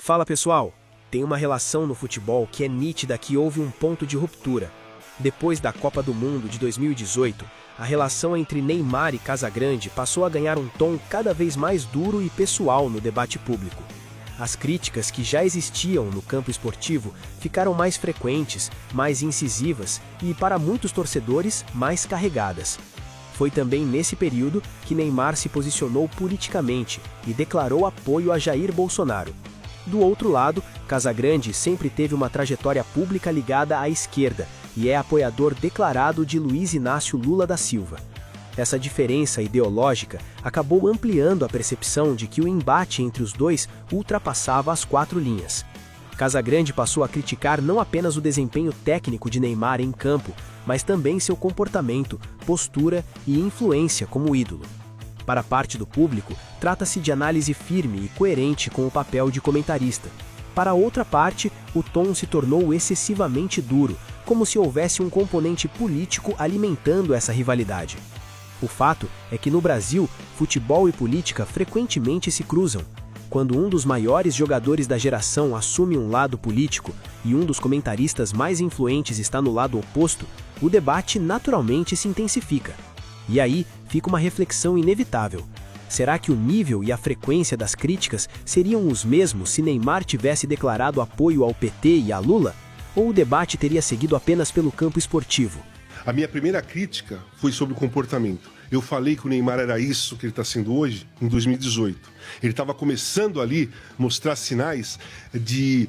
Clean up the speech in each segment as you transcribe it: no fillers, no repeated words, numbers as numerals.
Fala pessoal, tem uma relação no futebol que é nítida que houve um ponto de ruptura. Depois da Copa do Mundo de 2018, a relação entre Neymar e Casagrande passou a ganhar um tom cada vez mais duro e pessoal no debate público. As críticas que já existiam no campo esportivo ficaram mais frequentes, mais incisivas e, para muitos torcedores, mais carregadas. Foi também nesse período que Neymar se posicionou politicamente e declarou apoio a Jair Bolsonaro. Do outro lado, Casagrande sempre teve uma trajetória pública ligada à esquerda e é apoiador declarado de Luiz Inácio Lula da Silva. Essa diferença ideológica acabou ampliando a percepção de que o embate entre os dois ultrapassava as 4 linhas. Casagrande passou a criticar não apenas o desempenho técnico de Neymar em campo, mas também seu comportamento, postura e influência como ídolo. Para parte do público, trata-se de análise firme e coerente com o papel de comentarista. Para outra parte, o tom se tornou excessivamente duro, como se houvesse um componente político alimentando essa rivalidade. O fato é que no Brasil, futebol e política frequentemente se cruzam. Quando um dos maiores jogadores da geração assume um lado político e um dos comentaristas mais influentes está no lado oposto, o debate naturalmente se intensifica. E aí fica uma reflexão inevitável. Será que o nível e a frequência das críticas seriam os mesmos se Neymar tivesse declarado apoio ao PT e a Lula? Ou o debate teria seguido apenas pelo campo esportivo? A minha primeira crítica foi sobre o comportamento. Eu falei que o Neymar era isso que ele está sendo hoje, em 2018. Ele estava começando ali a mostrar sinais de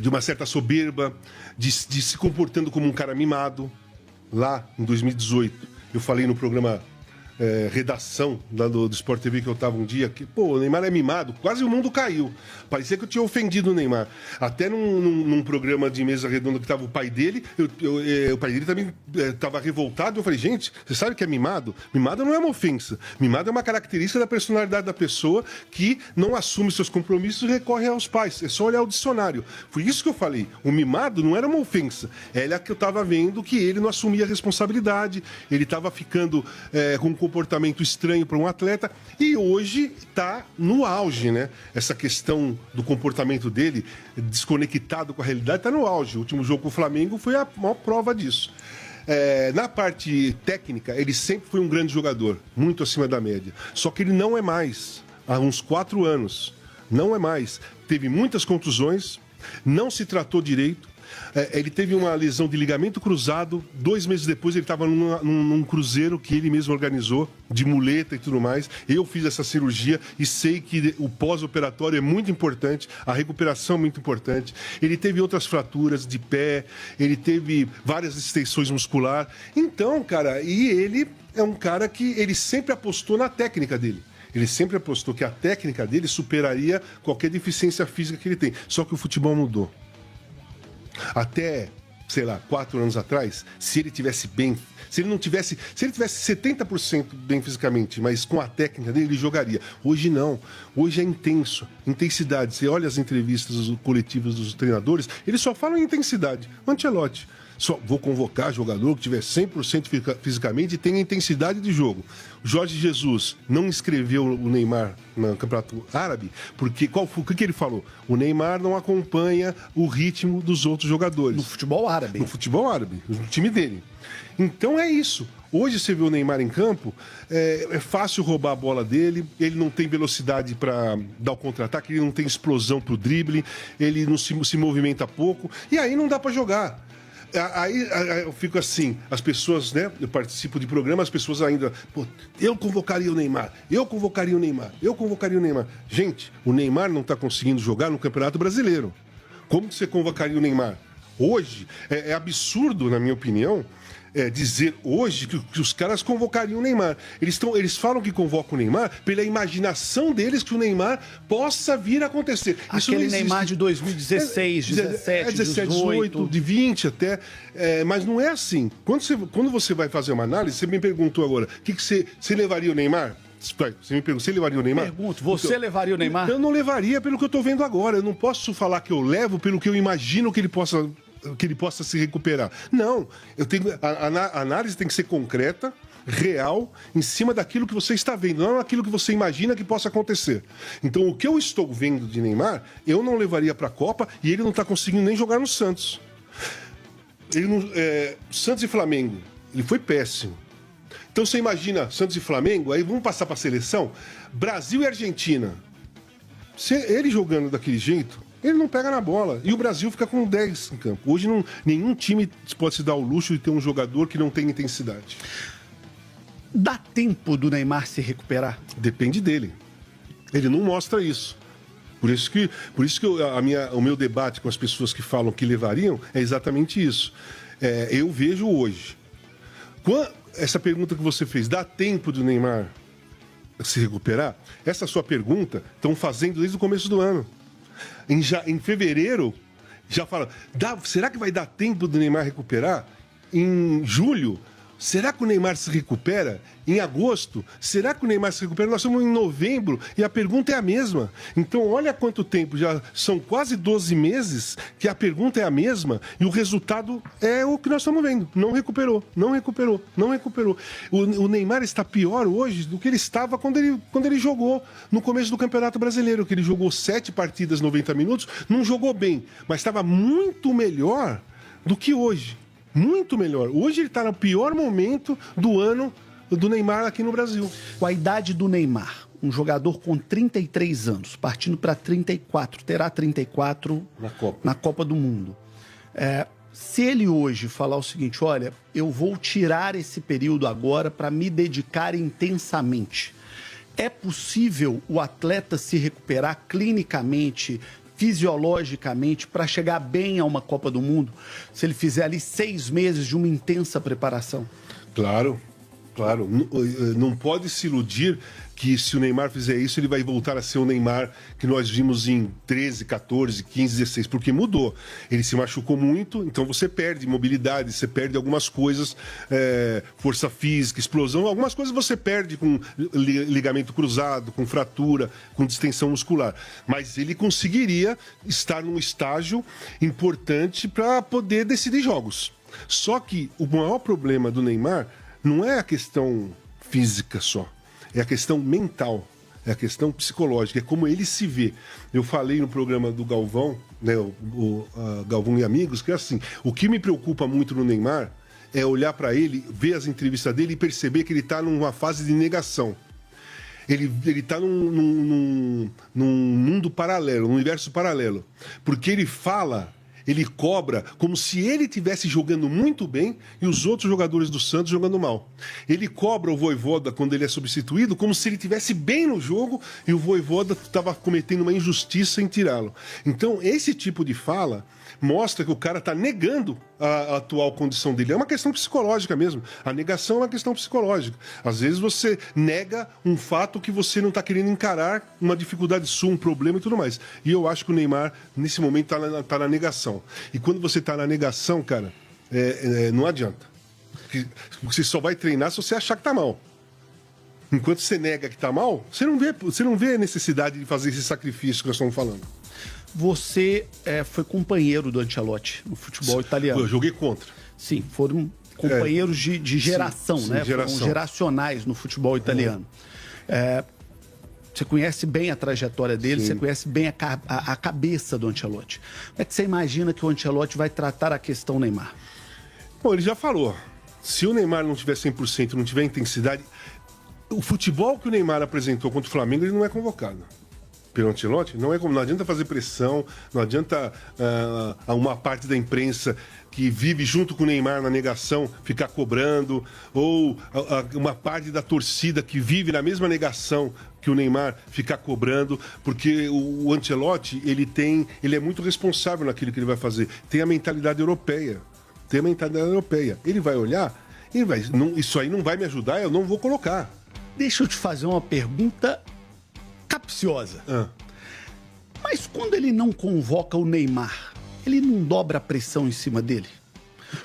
uma certa soberba, de se comportando como um cara mimado, lá em 2018. Eu falei no programa Redação, lá do Sport TV, que eu estava um dia, que, pô, o Neymar é mimado, quase o mundo caiu. Parecia que eu tinha ofendido o Neymar. Até num programa de mesa redonda que estava o pai dele, o pai dele também estava revoltado. Eu falei, gente, você sabe o que é mimado? Mimado não é uma ofensa. Mimado é uma característica da personalidade da pessoa que não assume seus compromissos e recorre aos pais. É só olhar o dicionário. Foi isso que eu falei. O mimado não era uma ofensa. Era que eu estava vendo que ele não assumia a responsabilidade, ele estava ficando com um comportamento estranho para um atleta, e hoje está no auge, né? Essa questão do comportamento dele, desconectado com a realidade, está no auge. O último jogo com o Flamengo foi a maior prova disso. Na parte técnica, ele sempre foi um grande jogador, muito acima da média. Só que ele não é mais, há uns 4 anos. Não é mais. Teve muitas contusões, não se tratou direito. Ele teve uma lesão de ligamento cruzado. 2 meses depois ele estava num cruzeiro que ele mesmo organizou, de muleta e tudo mais. Eu fiz essa cirurgia e sei que o pós-operatório é muito importante, a recuperação é muito importante. Ele teve outras fraturas de pé, ele teve várias extensões musculares. Então, cara, e ele é um cara que ele sempre apostou na técnica dele. Ele sempre apostou que a técnica dele superaria qualquer deficiência física que ele tem. Só que o futebol mudou. Até, sei lá, 4 anos atrás, se ele tivesse bem, se ele tivesse 70% bem fisicamente, mas com a técnica dele, ele jogaria. Hoje não. Hoje é intenso. Intensidade. Você olha as entrevistas coletivas dos treinadores, eles só falam em intensidade. Ancelotti. Só vou convocar jogador que tiver 100% fisicamente e tenha intensidade de jogo. Jorge Jesus não inscreveu o Neymar no Campeonato Árabe, porque o que ele falou? O Neymar não acompanha o ritmo dos outros jogadores. No futebol árabe. No futebol árabe, no time dele. Então é isso. Hoje você vê o Neymar em campo, é fácil roubar a bola dele, ele não tem velocidade para dar o contra-ataque, ele não tem explosão para o drible, ele não se movimenta pouco, e aí não dá para jogar. Aí eu fico assim, as pessoas, né? Eu participo de programa, as pessoas ainda, pô, eu convocaria o Neymar. Gente, o Neymar não está conseguindo jogar no Campeonato Brasileiro. Como que você convocaria o Neymar? Hoje, é absurdo, na minha opinião, dizer hoje que os caras convocariam o Neymar. Eles falam que convocam o Neymar pela imaginação deles que o Neymar possa vir a acontecer. Aquele Neymar de 2016, 17, 18, de 20 até. Mas não é assim. Quando você vai fazer uma análise, você me perguntou agora, que você levaria o Neymar? Você me pergunta, você levaria o Neymar? Pergunto, você levaria o Neymar? Eu não levaria pelo que eu estou vendo agora. Eu não posso falar que eu levo pelo que eu imagino que ele possa se recuperar. Não, a análise tem que ser concreta, real em cima daquilo que você está vendo, não aquilo que você imagina que possa acontecer. Então, o que eu estou vendo de Neymar, eu não levaria para a Copa e ele não está conseguindo nem jogar no Santos. Santos e Flamengo, ele foi péssimo. Então, você imagina Santos e Flamengo, aí vamos passar para a seleção, Brasil e Argentina. Ele jogando daquele jeito, ele não pega na bola. E o Brasil fica com 10 em campo. Hoje, nenhum time pode se dar o luxo de ter um jogador que não tem intensidade. Dá tempo do Neymar se recuperar? Depende dele. Ele não mostra isso. Por isso que o meu debate com as pessoas que falam que levariam é exatamente isso. Eu vejo hoje. Essa pergunta que você fez, dá tempo do Neymar se recuperar? Essa sua pergunta estão fazendo desde o começo do ano. Em fevereiro, já fala, será que vai dar tempo do Neymar recuperar? Em julho, será que o Neymar se recupera? Em agosto, será que o Neymar se recupera? Nós estamos em novembro e a pergunta é a mesma. Então, olha quanto tempo, já são quase 12 meses que a pergunta é a mesma e o resultado é o que nós estamos vendo. Não recuperou, não recuperou, não recuperou. O Neymar está pior hoje do que ele estava quando ele jogou no começo do Campeonato Brasileiro, que ele jogou 7 partidas, 90 minutos, não jogou bem, mas estava muito melhor do que hoje. Muito melhor. Hoje ele está no pior momento do ano do Neymar aqui no Brasil. Com a idade do Neymar, um jogador com 33 anos, partindo para 34, terá 34 na Copa do Mundo. Se ele hoje falar o seguinte, olha, eu vou tirar esse período agora para me dedicar intensamente, é possível o atleta se recuperar clinicamente, fisiologicamente, para chegar bem a uma Copa do Mundo, se ele fizer ali 6 meses de uma intensa preparação? Claro. Não pode se iludir que se o Neymar fizer isso, ele vai voltar a ser o Neymar que nós vimos em 13, 14, 15, 16, porque mudou. Ele se machucou muito, então você perde mobilidade, você perde algumas coisas, força física, explosão, algumas coisas você perde com ligamento cruzado, com fratura, com distensão muscular. Mas ele conseguiria estar num estágio importante para poder decidir jogos. Só que o maior problema do Neymar não é a questão física só, é a questão mental, é a questão psicológica, é como ele se vê. Eu falei no programa do Galvão, né, Galvão e Amigos, que é assim, o que me preocupa muito no Neymar é olhar para ele, ver as entrevistas dele e perceber que ele está numa fase de negação. Ele está num mundo paralelo, num universo paralelo, porque ele fala... Ele cobra como se ele estivesse jogando muito bem e os outros jogadores do Santos jogando mal. Ele cobra o Vojvoda quando ele é substituído como se ele estivesse bem no jogo e o Vojvoda estava cometendo uma injustiça em tirá-lo. Então, esse tipo de fala mostra que o cara está negando a atual condição dele. É uma questão psicológica mesmo. A negação é uma questão psicológica. Às vezes você nega um fato que você não está querendo encarar, uma dificuldade sua, um problema e tudo mais. E eu acho que o Neymar, nesse momento, está na negação. E quando você está na negação, cara, não adianta. Você só vai treinar se você achar que está mal. Enquanto você nega que está mal, você não vê a necessidade de fazer esse sacrifício que nós estamos falando. Você foi companheiro do Ancelotti no futebol italiano. Eu joguei contra. Sim, foram companheiros de geração, sim, né? Geração. Foram geracionais no futebol italiano. Você conhece bem a trajetória dele, sim. Você conhece bem a cabeça do Ancelotti. Como é que você imagina que o Ancelotti vai tratar a questão Neymar? Bom, ele já falou. Se o Neymar não tiver 100%, não tiver intensidade... O futebol que o Neymar apresentou contra o Flamengo, ele não é convocado. Pelo Ancelotti, não adianta fazer pressão, não adianta uma parte da imprensa que vive junto com o Neymar na negação ficar cobrando, ou uma parte da torcida que vive na mesma negação que o Neymar ficar cobrando, porque o Ancelotti, ele é muito responsável naquilo que ele vai fazer. Tem a mentalidade europeia. Ele vai olhar, isso aí não vai me ajudar, eu não vou colocar. Deixa eu te fazer uma pergunta capciosa. Mas quando ele não convoca o Neymar, ele não dobra a pressão em cima dele?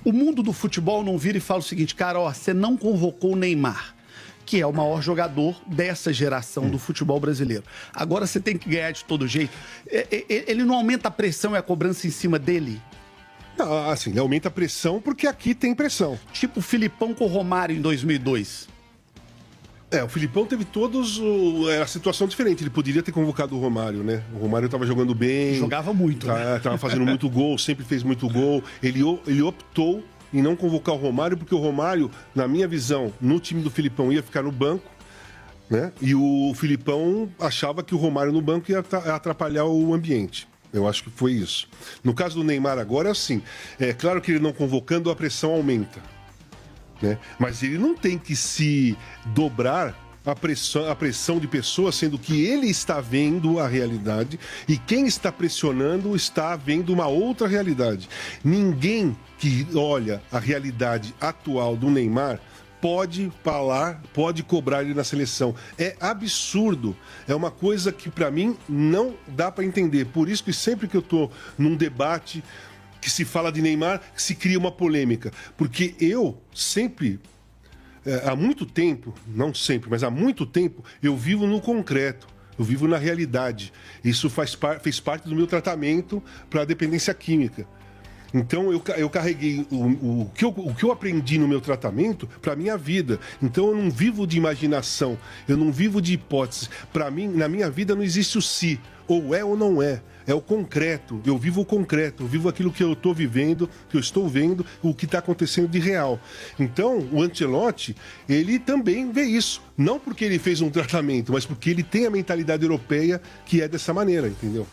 O mundo do futebol não vira e fala o seguinte, cara, você não convocou o Neymar, que é o maior jogador dessa geração do futebol brasileiro. Agora você tem que ganhar de todo jeito. Ele não aumenta a pressão e a cobrança em cima dele? Não, assim, aumenta a pressão porque aqui tem pressão. Tipo o Filipão com o Romário em 2002. O Filipão teve a situação diferente. Ele poderia ter convocado o Romário, né? O Romário estava jogando bem. Jogava muito, né? Estava fazendo muito gol, sempre fez muito gol. Ele optou em não convocar o Romário, porque o Romário, na minha visão, no time do Filipão ia ficar no banco, né? E o Filipão achava que o Romário no banco ia atrapalhar o ambiente. Eu acho que foi isso. No caso do Neymar agora é assim. É claro que ele não convocando, a pressão aumenta. Né? Mas ele não tem que se dobrar a pressão de pessoas, sendo que ele está vendo a realidade e quem está pressionando está vendo uma outra realidade. Ninguém que olha a realidade atual do Neymar pode falar, pode cobrar ele na seleção. É absurdo. É uma coisa que, para mim, não dá para entender. Por isso que sempre que eu estou num debate que se fala de Neymar, que se cria uma polêmica. Porque eu sempre, há muito tempo, não sempre, mas há muito tempo, eu vivo no concreto, eu vivo na realidade. Isso fez parte do meu tratamento para a dependência química. Então eu carreguei o que eu aprendi no meu tratamento para a minha vida. Então eu não vivo de imaginação, eu não vivo de hipóteses. Para mim, na minha vida não existe o se, ou é ou não é. É o concreto, eu vivo o concreto, eu vivo aquilo que eu estou vivendo, que eu estou vendo, o que está acontecendo de real. Então, o Ancelotti, ele também vê isso. Não porque ele fez um tratamento, mas porque ele tem a mentalidade europeia que é dessa maneira, entendeu?